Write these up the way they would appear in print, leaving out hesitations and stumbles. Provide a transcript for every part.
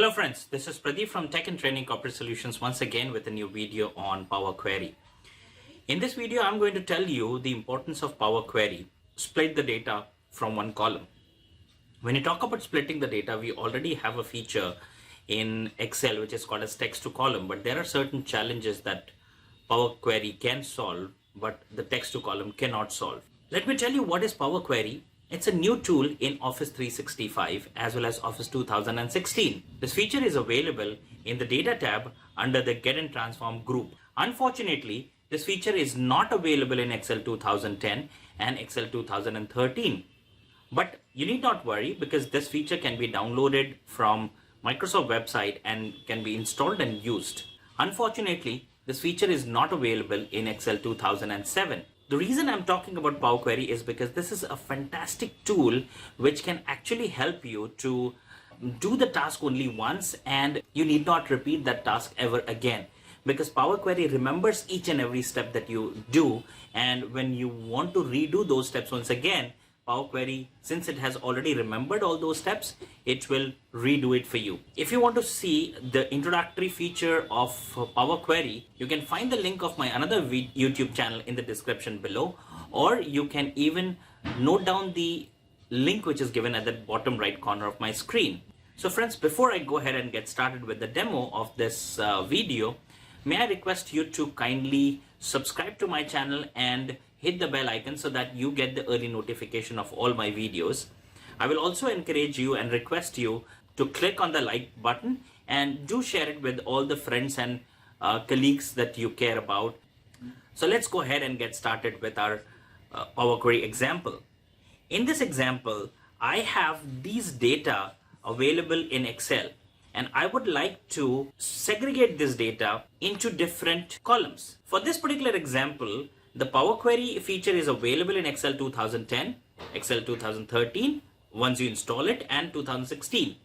Hello friends, this is Pradeep from Tech and Training Corporate Solutions once again with a new video on Power Query. In this video, I'm going to tell you the importance of Power Query. Split the data from one column. When you talk about splitting the data, we already have a feature in Excel which is called as text to column, but there are certain challenges that Power Query can solve, but the text to column cannot solve. Let me tell you what is Power Query. It's a new tool in Office 365 as well as Office 2016. This feature is available in the Data tab under the Get and Transform group. Unfortunately, this feature is not available in Excel 2010 and Excel 2013. But you need not worry because this feature can be downloaded from Microsoft website and can be installed and used. Unfortunately, this feature is not available in Excel 2007. The reason I'm talking about Power Query is because this is a fantastic tool which can actually help you to do the task only once and you need not repeat that task ever again. Because Power Query remembers each and every step that you do, and when you want to redo those steps once again, Power Query, since it has already remembered all those steps, it will redo it for you. If you want to see the introductory feature of Power Query, you can find the link of my another YouTube channel in the description below, or you can even note down the link which is given at the bottom right corner of my screen. So friends, before I go ahead and get started with the demo of this video, may I request you to kindly subscribe to my channel and hit the bell icon so that you get the early notification of all my videos. I will also encourage you and request you to click on the like button and do share it with all the friends and colleagues that you care about. So let's go ahead and get started with our Power Query example. In this example, I have these data available in Excel and I would like to segregate this data into different columns. For this particular example, the Power Query feature is available in Excel 2010, Excel 2013, once you install it, and 2016.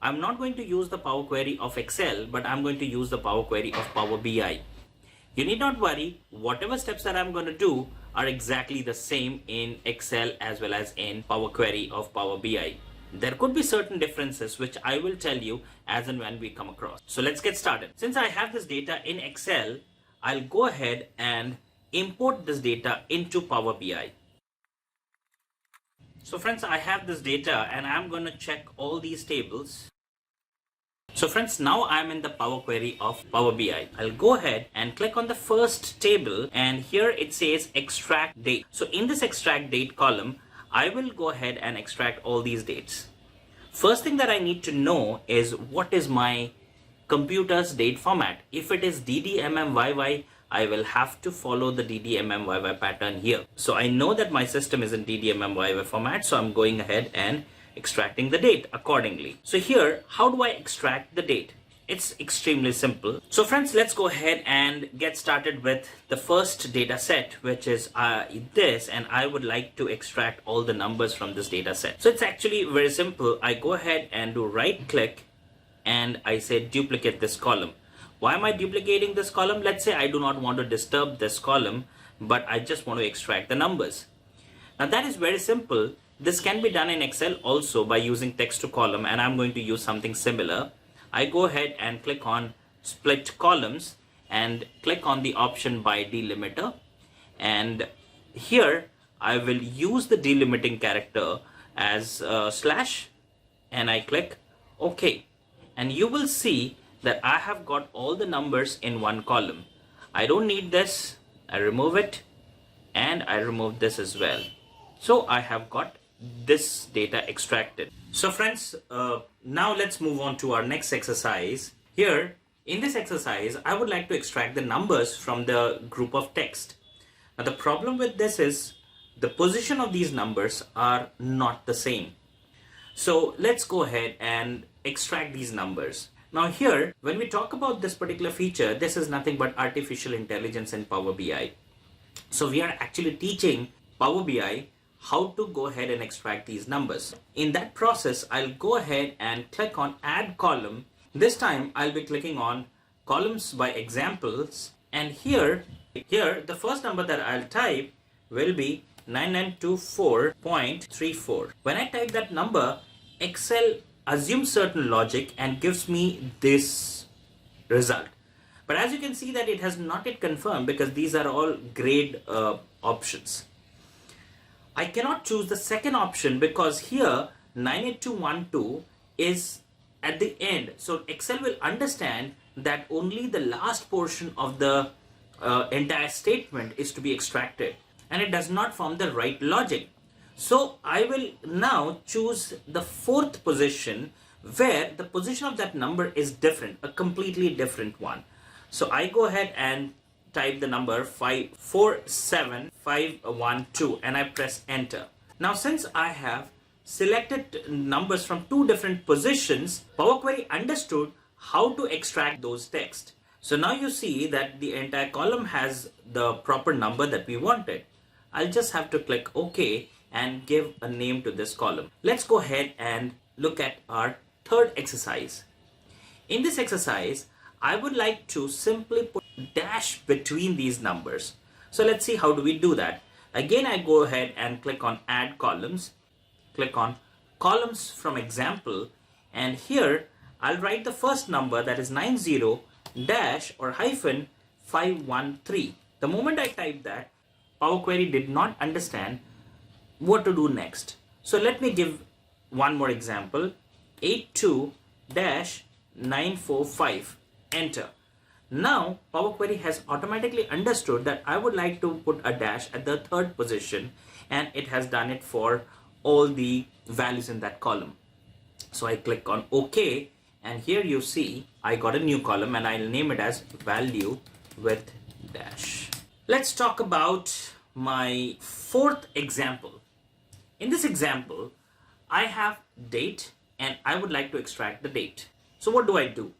I'm not going to use the Power Query of Excel, but I'm going to use the Power Query of Power BI. You need not worry, whatever steps that I'm going to do are exactly the same in Excel as well as in Power Query of Power BI. There could be certain differences which I will tell you as and when we come across. So let's get started. Since I have this data in Excel, I'll go ahead and import this data into Power BI. So friends, I have this data and I'm going to check all these tables. So friends, now I'm in the Power Query of Power BI. I'll go ahead and click on the first table and here it says extract date. So in this extract date column, I will go ahead and extract all these dates. First thing that I need to know is what is my computer's date format. If it is DDMMYY, I will have to follow the DDMMYY pattern here. So I know that my system is in DDMMYY format, so I'm going ahead and extracting the date accordingly. So here, how do I extract the date? It's extremely simple. So friends, let's go ahead and get started with the first data set, which is this, and I would like to extract all the numbers from this data set. So it's actually very simple. I go ahead and do right click and I say duplicate this column. Why am I duplicating this column? Let's say I do not want to disturb this column, but I just want to extract the numbers. Now that is very simple. This can be done in Excel also by using text to column, and I'm going to use something similar. I go ahead and click on split columns and click on the option by delimiter. And here I will use the delimiting character as slash and I click OK. And you will see that I have got all the numbers in one column. I don't need this. I remove it and I remove this as well. So I have got this data extracted. So friends, now let's move on to our next exercise. Here in this exercise, I would like to extract the numbers from the group of text. Now the problem with this is the position of these numbers are not the same. So let's go ahead and extract these numbers. Now here, when we talk about this particular feature, this is nothing but artificial intelligence in Power BI. So we are actually teaching Power BI how to go ahead and extract these numbers. In that process, I'll go ahead and click on add column. This time I'll be clicking on columns by examples, and here the first number that I'll type will be 9924.34. When I type that number, Excel assumes certain logic and gives me this result. But as you can see that it has not yet confirmed because these are all grayed options. I cannot choose the second option because here 98212 is at the end. So Excel will understand that only the last portion of the entire statement is to be extracted, and it does not form the right logic. So I will now choose the fourth position where the position of that number is different, a completely different one. So I go ahead and type the number 547512 and I press enter. Now since I have selected numbers from two different positions, Power Query understood how to extract those text. So now you see that the entire column has the proper number that we wanted. I'll just have to click OK and give a name to this column. Let's go ahead and look at our third exercise. In this exercise, I would like to simply put dash between these numbers. So let's see how do we do that. Again, I go ahead and click on add columns, click on columns from example, and here I'll write the first number, that is 90 dash or hyphen 513. The moment I type that, Power Query did not understand what to do next. So let me give one more example, 82 dash 945, enter. Now Power Query has automatically understood that I would like to put a dash at the third position, and it has done it for all the values in that column. So I click on OK, and here you see I got a new column and I'll name it as value with dash. Let's talk about my fourth example. In this example, I have date and I would like to extract the date. So what do?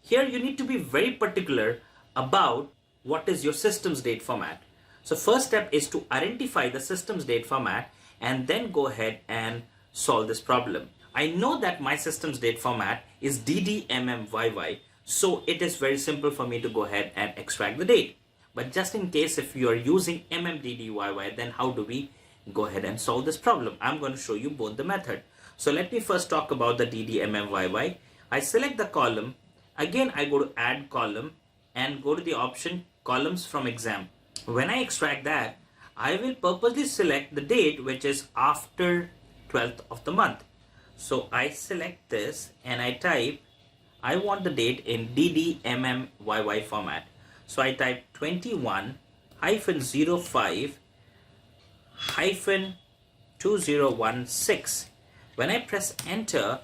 Here you need to be very particular about what is your system's date format. So first step is to identify the system's date format and then go ahead and solve this problem. I know that my system's date format is DDMMYY, so it is very simple for me to go ahead and extract the date. But just in case if you are using MMDDYY, then how do we go ahead and solve this problem? I'm going to show you both the method. So let me first talk about the DDMMYY. I select the column. Again, I go to add column and go to the option columns from exam. When I extract that, I will purposely select the date which is after 12th of the month. So I select this and I type, I want the date in DDMMYY format. So I type 21-05-2016. When I press enter,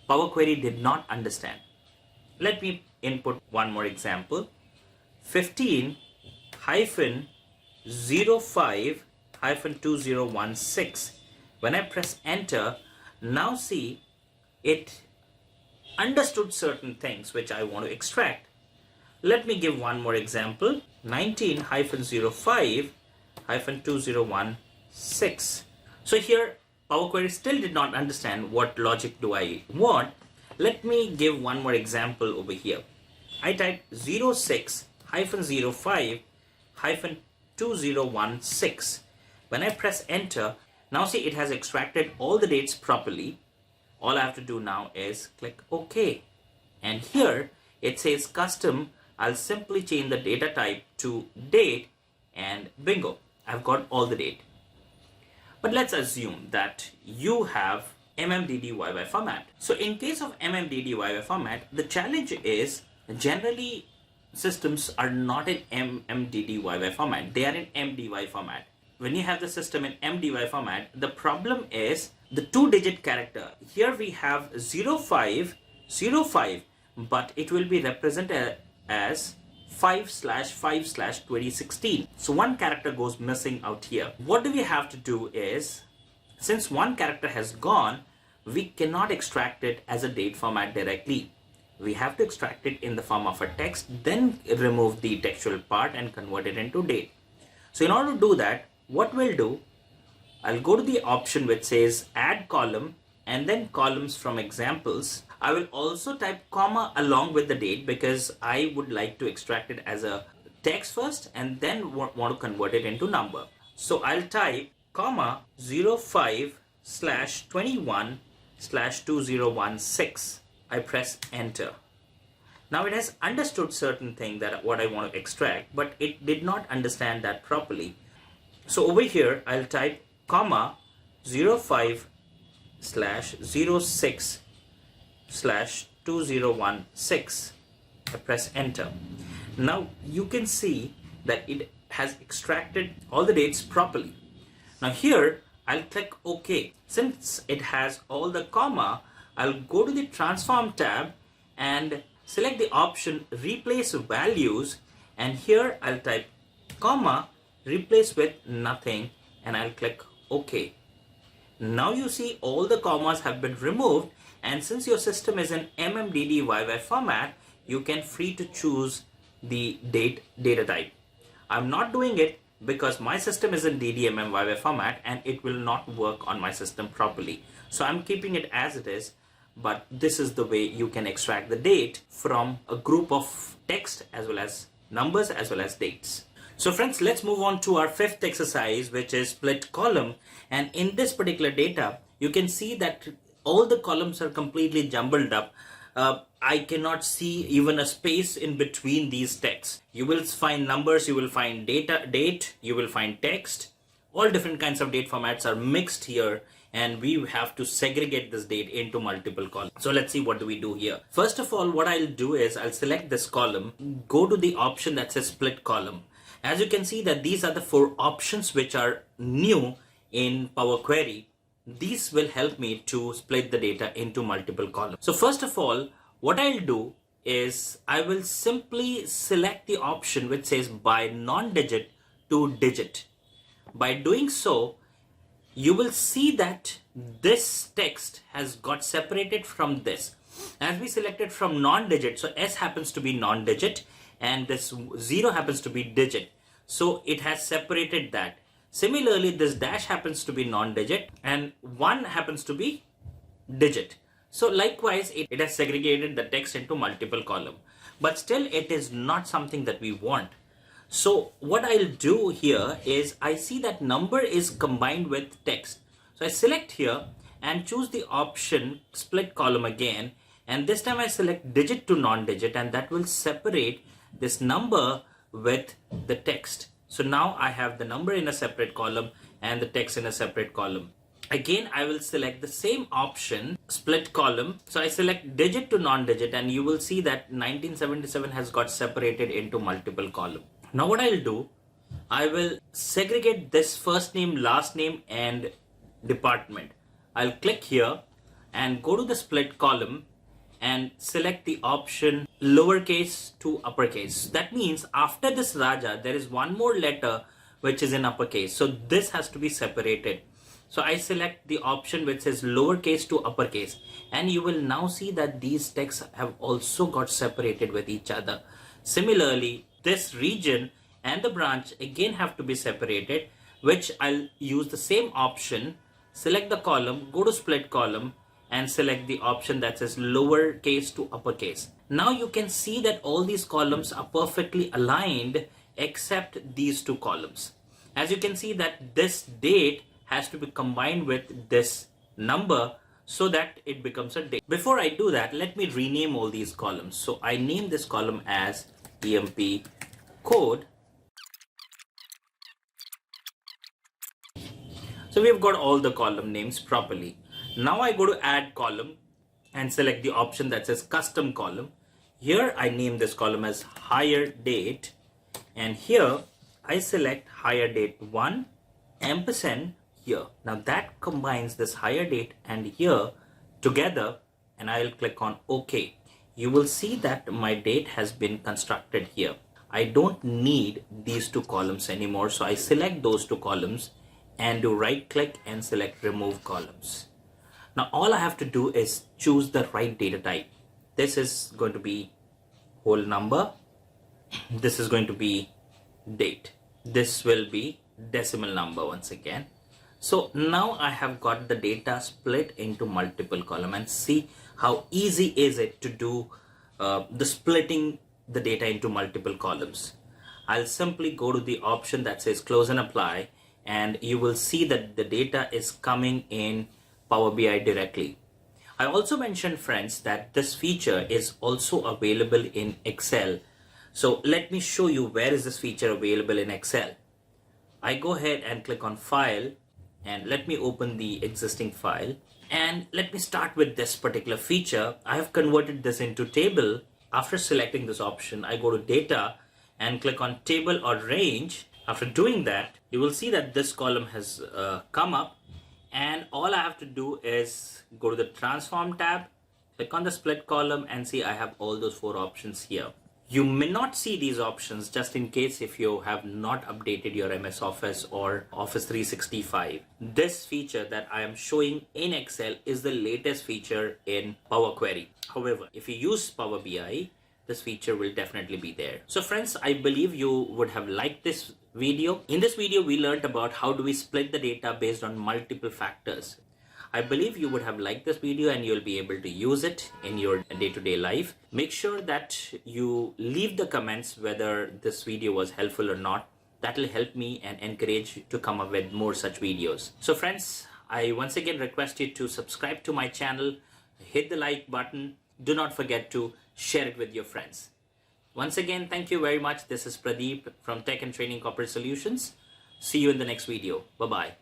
Power Query did not understand. Let me input one more example. 15-05-2016. When I press enter, now see it understood certain things which I want to extract. Let me give one more example. 19-05-2016. So here Power Query still did not understand what logic do I want. Let me give one more example over here. I type 06-05-2016. When I press enter, now see it has extracted all the dates properly. All I have to do now is click OK. And here it says custom. I'll simply change the data type to date and bingo, I've got all the date. But let's assume that you have MMDDYY format. So in case of MMDDYY format, the challenge is generally systems are not in MMDDYY format, they are in MDY format. When you have the system in MDY format, the problem is the two-digit character. Here we have 0505, but it will be represented as 5/5/2016. So one character goes missing out here. What do we have to do is, since one character has gone, we cannot extract it as a date format directly. We have to extract it in the form of a text, then remove the textual part and convert it into date. So in order to do that, what we'll do, I'll go to the option which says add column and then columns from examples. I will also type comma along with the date because I would like to extract it as a text first and then want to convert it into number. So I'll type comma 05/21 5/2016. I press enter. Now it has understood certain thing that what I want to extract, but it did not understand that properly. So over here, I'll type comma 05/06/2016. I press enter. Now you can see that it has extracted all the dates properly. Now here I'll click OK. Since it has all the comma, I'll go to the transform tab and select the option replace values, and here I'll type comma replace with nothing and I'll click OK. Now you see all the commas have been removed, and since your system is in MMDDYY format, you can free to choose the data type. I'm not doing it because my system is in DDMMYY format and it will not work on my system properly. So I'm keeping it as it is, but this is the way you can extract the date from a group of text as well as numbers as well as dates. So friends, let's move on to our fifth exercise, which is split column. And in this particular data, you can see that all the columns are completely jumbled up. I cannot see even a space in between these texts. You will find numbers, you will find date, you will find text. All different kinds of date formats are mixed here, and we have to segregate this date into multiple columns. So let's see what do we do here. First of all, what I'll do is I'll select this column, go to the option that says split column. As you can see that these are the 4 options which are new in Power Query. These will help me to split the data into multiple columns. So first of all, what I'll do is I will simply select the option which says by non-digit to digit. By doing so, you will see that this text has got separated from this. As we selected from non-digit, so S happens to be non-digit and this 0 happens to be digit. So it has separated that. Similarly, this dash happens to be non-digit and 1 happens to be digit. So likewise, it has segregated the text into multiple columns. But still, it is not something that we want. So what I'll do here is I see that number is combined with text. So I select here and choose the option split column again. And this time I select digit to non-digit, and that will separate this number with the text. So now I have the number in a separate column and the text in a separate column. Again, I will select the same option, split column. So I select digit to non-digit, and you will see that 1977 has got separated into multiple columns. Now what I'll do, I will segregate this first name, last name and department. I'll click here and go to the split column and select the option lowercase to uppercase. That means after this Raja, there is one more letter which is in uppercase. So this has to be separated. So I select the option which says lowercase to uppercase, and you will now see that these texts have also got separated with each other. Similarly, this region and the branch again have to be separated, which I'll use the same option, select the column, go to split column and select the option that says lowercase to uppercase. Now you can see that all these columns are perfectly aligned except these 2 columns. As you can see that this date has to be combined with this number so that it becomes a date. Before I do that, let me rename all these columns. So I name this column as EMP code. So we've got all the column names properly. Now I go to add column and select the option that says custom column. Here I name this column as higher date, and here I select higher date 1 ampersand here. Now that combines this higher date and here together, and I'll click on OK. You will see that my date has been constructed here. I don't need these 2 columns anymore, so I select those 2 columns and do right click and select remove columns. Now all I have to do is choose the right data type. This is going to be whole number. This is going to be date. This will be decimal number once again. So now I have got the data split into multiple columns, and see how easy is it to do the splitting the data into multiple columns. I'll simply go to the option that says close and apply, and you will see that the data is coming in Power BI directly. I also mentioned, friends, that this feature is also available in Excel. So let me show you where is this feature available in Excel. I go ahead and click on File, and let me open the existing file. And let me start with this particular feature. I have converted this into table. After selecting this option, I go to Data and click on Table or Range. After doing that, you will see that this column has come up, and all I have to do is go to the Transform tab, click on the Split column, and see I have all those 4 options here. You may not see these options, just in case if you have not updated your MS Office or Office 365. This feature that I am showing in Excel is the latest feature in Power Query. However, if you use Power BI, this feature will definitely be there. So friends, I believe you would have liked this video. In this video, we learned about how do we split the data based on multiple factors. I believe you would have liked this video and you'll be able to use it in your day-to-day life. Make sure that you leave the comments whether this video was helpful or not. That will help me and encourage you to come up with more such videos. So friends, I once again request you to subscribe to my channel, hit the like button. Do not forget to share it with your friends. Once again, thank you very much. This is Pradeep from Tech and Training Corporate Solutions. See you in the next video. Bye-bye.